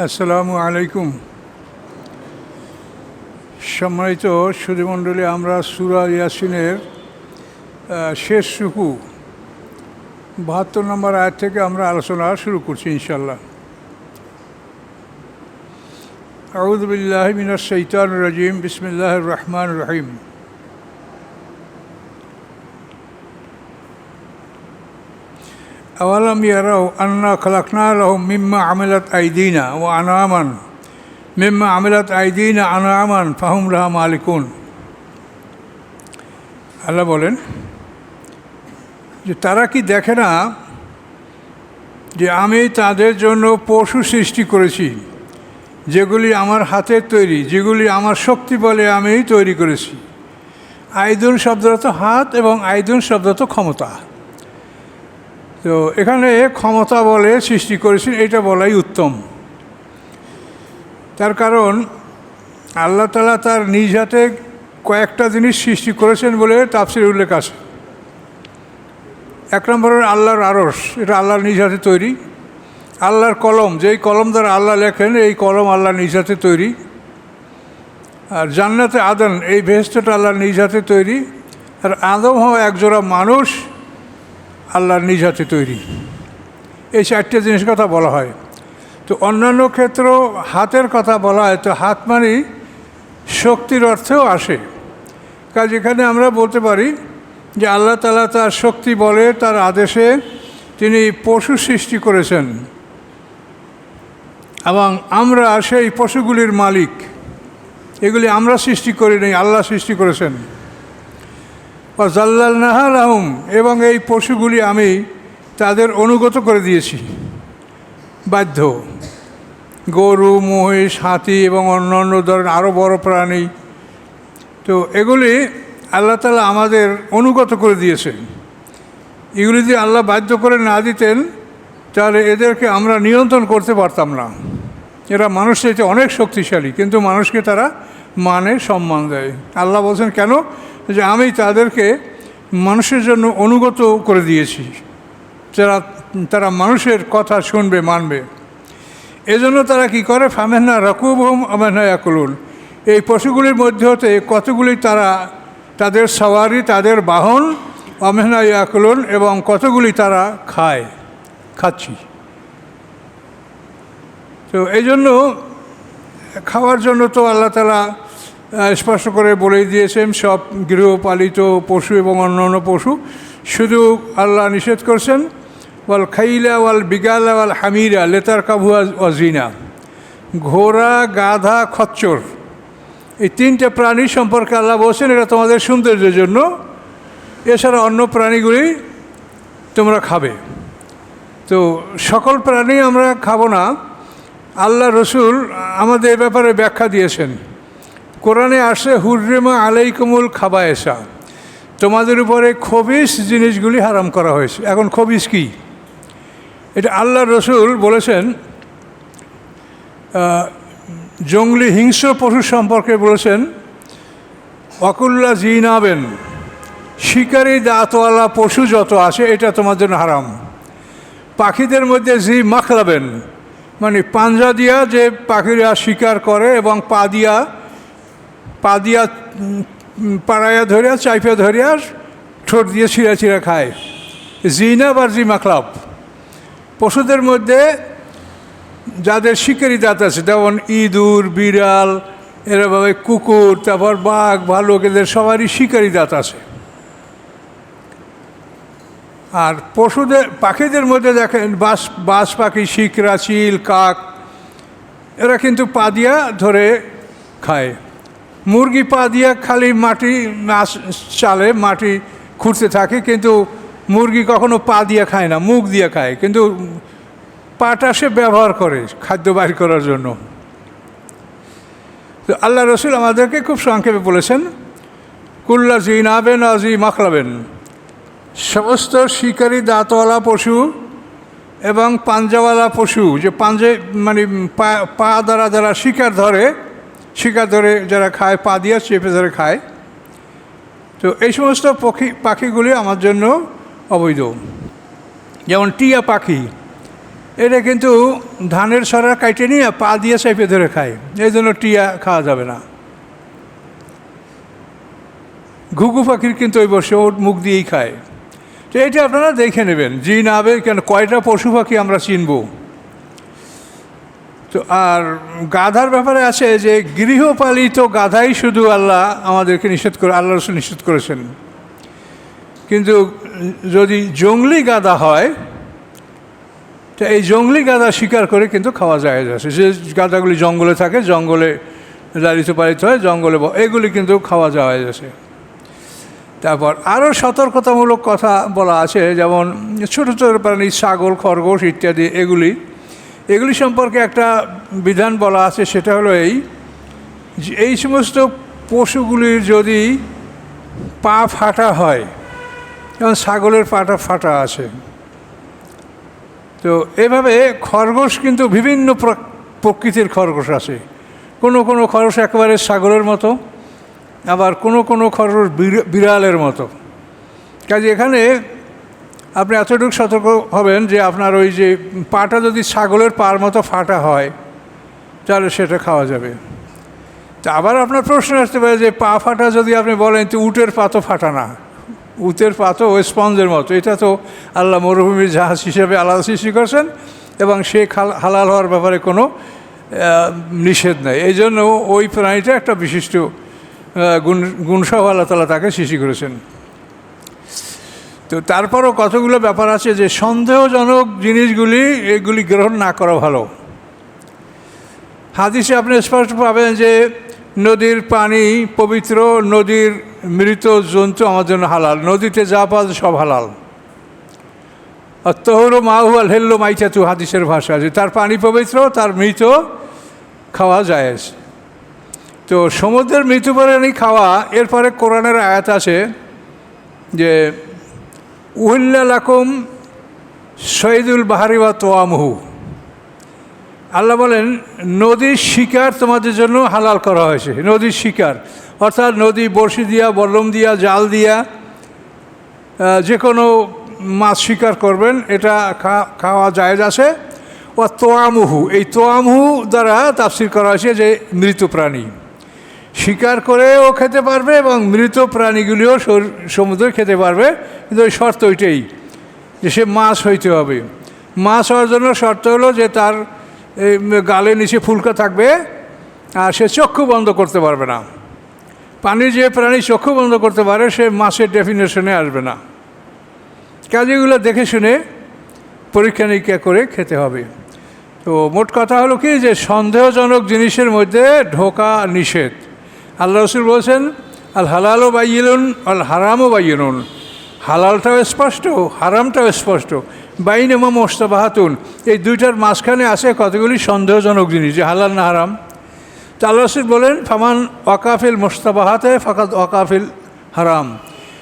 আসসালামু আলাইকুম। সম্মানিত সুধীমণ্ডলী, আমরা সূরা ইয়াসিনের শেষ রুকু 72 নম্বর আয়াত থেকে আমরা আলোচনা শুরু করছি ইনশাআল্লাহ। আউযু বিল্লাহি মিনাশ শাইতানির রাজিম। বিসমিল্লাহির রহমানির রহিম। আওয়ালাম ইয়ারাউ আন্না খালাকনা লাহুম মিম্মা আমিলাত আইদিনা ওয়া আনআমান মিম্মা আমিলাত আইদিনা আনআমান ফাহুম লাহা মালিকুন। আল্লাহ বলেন যে তারা কি দেখে না যে আমি তাদের জন্য পশু সৃষ্টি করেছি যেগুলি আমার হাতের তৈরি, যেগুলি আমার শক্তি বলে আমি তৈরি করেছি। আইদুন শব্দত হাত এবং আইদুন শব্দত ক্ষমতা। তো এখানে ক্ষমতা বলে সৃষ্টি করেছেন, এটা বলাই উত্তম। তার কারণ আল্লাহ তাআলা তার নিজ হাতে কয়েকটা জিনিস সৃষ্টি করেছেন বলে তাফসীরে উল্লেখ আছে। এক নম্বরের আল্লাহর আরশ, এটা আল্লাহর নিজ হাতে তৈরি। আল্লাহর কলম, যেই কলম দ্বারা আল্লাহ লেখেন, এই কলম আল্লাহর নিজ হাতে তৈরি। আর জান্নাতে আদন, এই বেহেশতটা আল্লাহর নিজ হাতে তৈরি। আর আদম হওয়া একজোড়া মানুষ আল্লাহর নিজ হাতে তৈরি। এই চারটে জিনিস কথা বলা হয়। তো অন্যান্য ক্ষেত্র হাতের কথা বলা হয়, তো হাত মানে শক্তির অর্থেও আসে। কাজ এখানে আমরা বলতে পারি যে আল্লাহ তাআলা তার শক্তি বলে, তার আদেশে তিনি পশু সৃষ্টি করেছেন এবং আমরা সেই পশুগুলির মালিক। এগুলি আমরা সৃষ্টি করি নাই, আল্লাহ সৃষ্টি করেছেন। জাল্লালনাহা লাহুম, এবং এই পশুগুলি আমি তাদের অনুগত করে দিয়েছি, বাধ্য। গরু, মহিষ, হাতি এবং অন্যান্য ধরনের আরও বড় প্রাণী, তো এগুলি আল্লাহ তাআলা আমাদের অনুগত করে দিয়েছেন। এগুলি যদি আল্লাহ বাধ্য করে না দিতেন তাহলে এদেরকে আমরা নিয়ন্ত্রণ করতে পারতাম না। এরা মানুষের চাইতে অনেক শক্তিশালী, কিন্তু মানুষকে তারা মানে, সম্মান দেয়। আল্লাহ বলছেন কেন? যে আমি তাদেরকে মানুষের জন্য অনুগত করে দিয়েছি, তারা মানুষের কথা শুনবে, মানবে। এজন্য তারা কি করে? ফামেহনা রাকুবহুম আমেহনা ইয়াকুলুন, এই পশুগুলির মধ্যে হতে কতগুলি তারা তাদের সওয়ারি, তাদের বাহন, আমেহনা ইয়াকুলুন, এবং কতগুলি তারা খাচ্ছি। তো এই জন্য খাওয়ার জন্য তো আল্লাহ তাআলা স্পষ্ট করে বলেই দিয়েছেন সব গৃহপালিত পশু এবং অন্যান্য পশু। শুধু আল্লাহ নিষেধ করছেন ওয়াল খাইলা ওয়াল বিগালা ওয়াল হামিরা লেতারকাবুহা ওয়া জিনা, ঘোড়া, গাধা, খচ্চর, এই তিনটে প্রাণী সম্পর্কে আল্লাহ বলছেন এটা তোমাদের সৌন্দর্যের জন্য, এছাড়া অন্য প্রাণীগুলি তোমরা খাবে। তো সকল প্রাণী আমরা খাবো না। আল্লাহ রসুল আমাদের ব্যাপারে ব্যাখ্যা দিয়েছেন। কোরআনে আসে হুররিমা আলাইকুমুল খাবায়েসা, তোমাদের উপরে খবিস জিনিসগুলি হারাম করা হয়েছে। এখন খবিস কি? এটা আল্লাহ রসুল বলেছেন জঙ্গলি হিংস্র পশু সম্পর্কে বলেছেন ওয়াকুল্লা জিনাবেন, শিকারী দাঁতওয়ালা পশু যত আছে এটা তোমার জন্য হারাম। পাখিদের মধ্যে জি মাখলাবেন, মানে পাঞ্জা দিয়া যে পাখিরা শিকার করে এবং পা দিয়া পাড়াইয়া ধরিয়া, চাইপা ধরিয়া, ঠোঁট দিয়ে ছিঁড়া ছিঁড়া খায়, জিনাব আর জি মাখলাব। পশুদের মধ্যে যাদের শিকারি দাঁত আছে, যেমন ইঁদুর, বিড়াল, এরভাবে কুকুর, তারপর বাঘ, ভালুক, এদের সবারই শিকারি দাঁত আছে। আর পাখিদের মধ্যে দেখেন বাজ পাখি, শিকরা, চিল, কাক, এরা কিন্তু পা দিয়া ধরে খায়। মুরগি পা দিয়া খালি মাটি চালে, মাটি খুঁড়তে থাকে, কিন্তু মুরগি কখনো পা দিয়ে খায় না, মুখ দিয়ে খায়, কিন্তু পাটা সে ব্যবহার করে খাদ্য বাইর করার জন্য। তো আল্লাহ রসুল আমাদেরকে খুব সংক্ষেপে বলেছেন কুল্লা জিনাবেন আজি মাখলাবেন, সমস্ত শিকারী দাঁতওয়ালা পশু এবং পাঞ্জাওয়ালা পশু, যে পাঞ্জে মানে পা দ্বারা যারা শিকার ধরে যারা খায়, পা দিয়ে চেপে ধরে খায়, তো এই সমস্ত পাখিগুলি আমার জন্য অবৈধ। যেমন টিয়া পাখি, এটা কিন্তু ধানের সরা কাটে নিয়ে পা দিয়ে চেপে ধরে খায়, এই জন্য টিয়া খাওয়া যাবে না। ঘুঘু পাখির কিন্তু ওই বসে ওর মুখ দিয়েই খায়। তো এটা আপনারা দেখে নেবেন, জিন আবে কেন কয়টা পশু পাখি আমরা চিনব। তো আর গাধার ব্যাপারে আছে যে গৃহপালিত গাধাই শুধু আল্লাহ আমাদেরকে নিষেধ করে, আল্লাহ রসুল নিষেধ করেছেন। কিন্তু যদি জঙ্গলি গাধা হয়, তো এই জঙ্গলি গাধা শিকার করে কিন্তু খাওয়া যায় যাচ্ছে। যে গাধাগুলি জঙ্গলে থাকে, জঙ্গলে লালিত পালিত হয়, জঙ্গলে এগুলি কিন্তু খাওয়া যাওয়া যাচ্ছে। তারপর আরও সতর্কতামূলক কথা বলা আছে, যেমন ছোটো ছোটো প্রাণী ছাগল, খরগোশ ইত্যাদি এগুলি সম্পর্কে একটা বিধান বলা আছে। সেটা হলো এই সমস্ত পশুগুলির যদি পা ফাটা হয়, যেমন ছাগলের পাটা ফাটা আছে, তো এভাবে খরগোশ কিন্তু বিভিন্ন প্রকৃতির খরগোশ আছে। কোনো কোনো খরগোশ একেবারে ছাগলের মতো, আবার কোনো কোনো খরগোশ বিড়ালের মতো। কাজে এখানে আপনি এতটুকু সতর্ক হবেন যে আপনার ওই যে পাটা যদি ছাগলের পার মতো ফাটা হয়, তাহলে সেটা খাওয়া যাবে। তা আবার আপনার প্রশ্ন আসতে পারে যে পা ফাটা যদি আপনি বলেন, তো উটের পা তো ফাটা না, উটের পা তো ওই স্পঞ্জের মতো। এটা তো আল্লাহ মরুভূমির জাহাজ হিসেবে আলাদা সৃষ্টি করছেন, এবং সে হালাল হওয়ার ব্যাপারে কোনো নিষেধ নেই। এই জন্য ওই প্রাণীটা একটা বিশিষ্ট গুণসহ আল্লাহ তাআলা তাকে সৃষ্টি করেছেন। তো তারপরও কতগুলো ব্যাপার আছে যে সন্দেহজনক জিনিসগুলি এগুলি গ্রহণ না করা ভালো। হাদিসে আপনি স্পষ্ট পাবেন যে নদীর পানি পবিত্র, নদীর মৃত জন্তু আমার জন্য হালাল, নদীতে যা পাওয়া সব হালাল। আর তহর মাহুয়াল হেল্লো মাইচাতু, হাদিসের ভাষা যে তার পানি পবিত্র, তার মৃত খাওয়া যায়। তো সমুদ্রের মৃত প্রাণী খাওয়া, এরপরে কোরআনের আয়াত আছে যে উহিল্লা লাকুম সৈদুল বাহারি বা তোয়ামহু। আল্লাহ বলেন নদীর শিকার তোমাদের জন্য হালাল করা হয়েছে। নদীর শিকার অর্থাৎ নদী বড়শি দিয়া, বল্লম দিয়া, জাল দিয়া যে কোনো মাছ শিকার করবেন, এটা খাওয়া জায়েজ আছে। ও তোয়ামহু, এই তোয়ামহু দ্বারা তাফসীর করা হয়েছে যে মৃত প্রাণী শিকার করেও খেতে পারবে এবং মৃত প্রাণীগুলিও সমুদ্রে খেতে পারবে। কিন্তু ওই শর্ত ওইটাই যে সে মাছ হইতে হবে। মাছ হওয়ার জন্য শর্ত হলো যে তার গালের নিচে ফুলকা থাকবে আর সে চক্ষু বন্ধ করতে পারবে না। পানির যে প্রাণী চক্ষু বন্ধ করতে পারে সে মাছের ডেফিনেশনে আসবে না। কাজেগুলো দেখে শুনে পরীক্ষা নিরীক্ষা করে খেতে হবে। তো মোট কথা হলো কি যে সন্দেহজনক জিনিসের মধ্যে ঢোকা নিষেধ। আল্লাহ রসুল বলছেন আল হালালও বাইয়িনুন আল হারামও বাইয়িনুন, হালালটাও স্পষ্ট, হারামটাও স্পষ্ট। বাইনামা মুশতাবাহাতুন, এই দুইটার মাঝখানে আছে কতগুলি সন্দেহজনক জিনিস, যে হালাল না হারাম। তা আল্লাহ রসুল বলেন ফামান ওয়াকাফিল মুশতাবাহাতে ফাকাদ ওয়াকাফিল হারাম,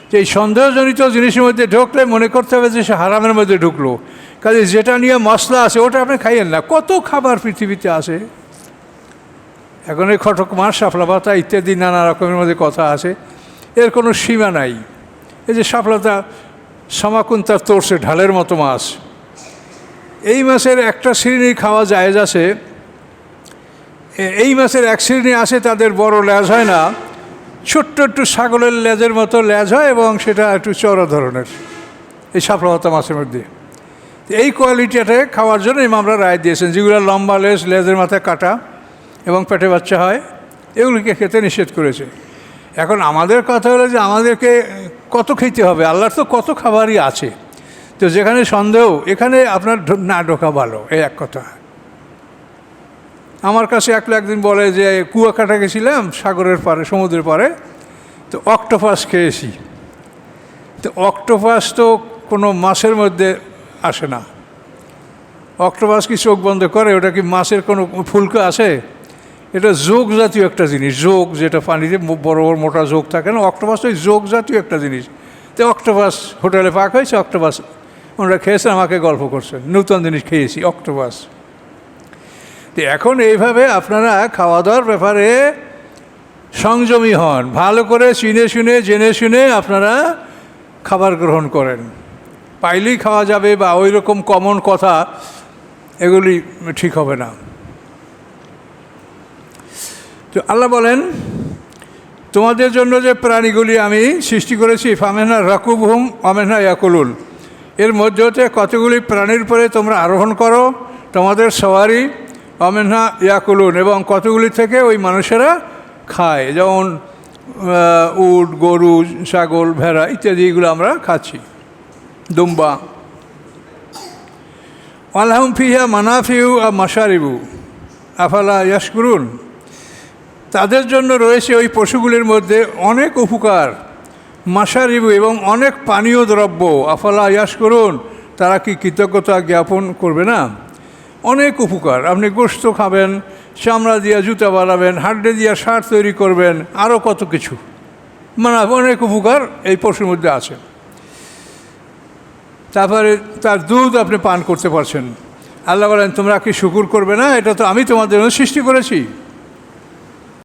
যে এই সন্দেহজনিত জিনিসের মধ্যে ঢুকলে মনে করতে হবে যে সে হারামের মধ্যে ঢুকলো। কাজে যেটা নিয়ে মশলা আছে ওটা আপনি খাইয়েন না। কত খাবার পৃথিবীতে আছে, এখন এই খটক মাছ, শাপলা পাতা ইত্যাদি নানা রকমের মধ্যে কথা আছে, এর কোনো সীমা নাই। এই যে শাপলাতা সামাকুন্তার তোরসে ঢালের মতো মাছ, এই মাছের একটা শ্রেণী খাওয়া জায়েজ আছে। এই মাছের এক শ্রেণী আছে তাদের বড় লেজ হয় না, ছোট্ট একটু ছাগলের লেজের মতো লেজ হয় এবং সেটা একটু চড়া ধরনের, এই শাপলা পাতা মাছের মধ্যে। এই কোয়ালিটিটা খাওয়ার জন্য ইমামরা রায় দিয়েছেন। যেগুলো লম্বা লেজ, লেজের মাথায় কাটা এবং পেটে বাচ্চা হয়, এগুলিকে খেতে নিষেধ করেছে। এখন আমাদের কথা হলো যে আমাদেরকে কত খেতে হবে, আল্লাহর তো কত খাবারই আছে। তো যেখানে সন্দেহ এখানে আপনার না ঢোকা ভালো, এই এক কথা। আমার কাছে একদিন বলে যে কুয়াকাটা গেছিলাম সাগরের পাড়ে, সমুদ্রের পাড়ে, তো অক্টোপাস খেয়েছি। তো অক্টোপাস তো কোনো মাছের মধ্যে আসে না। অক্টোপাস কি চোখ বন্ধ করে? ওটা কি মাছের কোনো ফুলকা আছে? এটা যোগ জাতীয় একটা জিনিস, যোগ যেটা পানিতে বড় বড় মোটা যোগ থাকে না, অক্টোপাস ওই যোগ জাতীয় একটা জিনিস। তো অক্টোপাস হোটেলে পাক হয়েছে, অক্টোপাস ওনারা খেয়েছেন, আমাকে গল্প করছেন নূতন জিনিস খেয়েছি অক্টোপাস। তো এখন এইভাবে আপনারা খাওয়া দাওয়ার ব্যাপারে সংযমী হন, ভালো করে চিনে শুনে জেনে শুনে আপনারা খাবার গ্রহণ করেন। পাইলেই খাওয়া যাবে বা ওই রকম কমন কথা এগুলি ঠিক হবে না। তো আল্লাহ বলেন, তোমাদের জন্য যে প্রাণীগুলি আমি সৃষ্টি করেছি, ফামেনা রাকুবহুম অমেনা ইয়াকুলুন, এর মধ্যে হতে কতগুলি প্রাণীর উপরে তোমরা আরোহণ করো, তোমাদের সওয়ারি, অমেনা ইয়াকুলুন, এবং কতগুলি থেকে ওই মানুষেরা খায়, যেমন উট, গরু, ছাগল, ভেড়া ইত্যাদি, এগুলো আমরা খাচ্ছি, দুম্বা। আলহাম ফিহা মানাফিউ আর মাসারিবু আফালা ইয়াশকুরুন, তাদের জন্য রয়েছে ওই পশুগুলির মধ্যে অনেক উপকার, মাসারিবু, এবং অনেক পানীয় দ্রব্য, আফালা ইয়াশকুরুন, তারা কি কৃতজ্ঞতা জ্ঞাপন করবে না? অনেক উপকার, আপনি গোশত খাবেন, চামড়া দিয়ে জুতা বানাবেন, হাড্ডি দিয়ে শার্ট তৈরি করবেন, আরও কত কিছু, মানে অনেক উপকার এই পশুর মধ্যে আছে। তারপরে তার দুধ আপনি পান করতে পারছেন। আল্লাহ বলেন, তোমরা কি শুকুর করবে না? এটা তো আমি তোমাদের জন্য সৃষ্টি করেছি।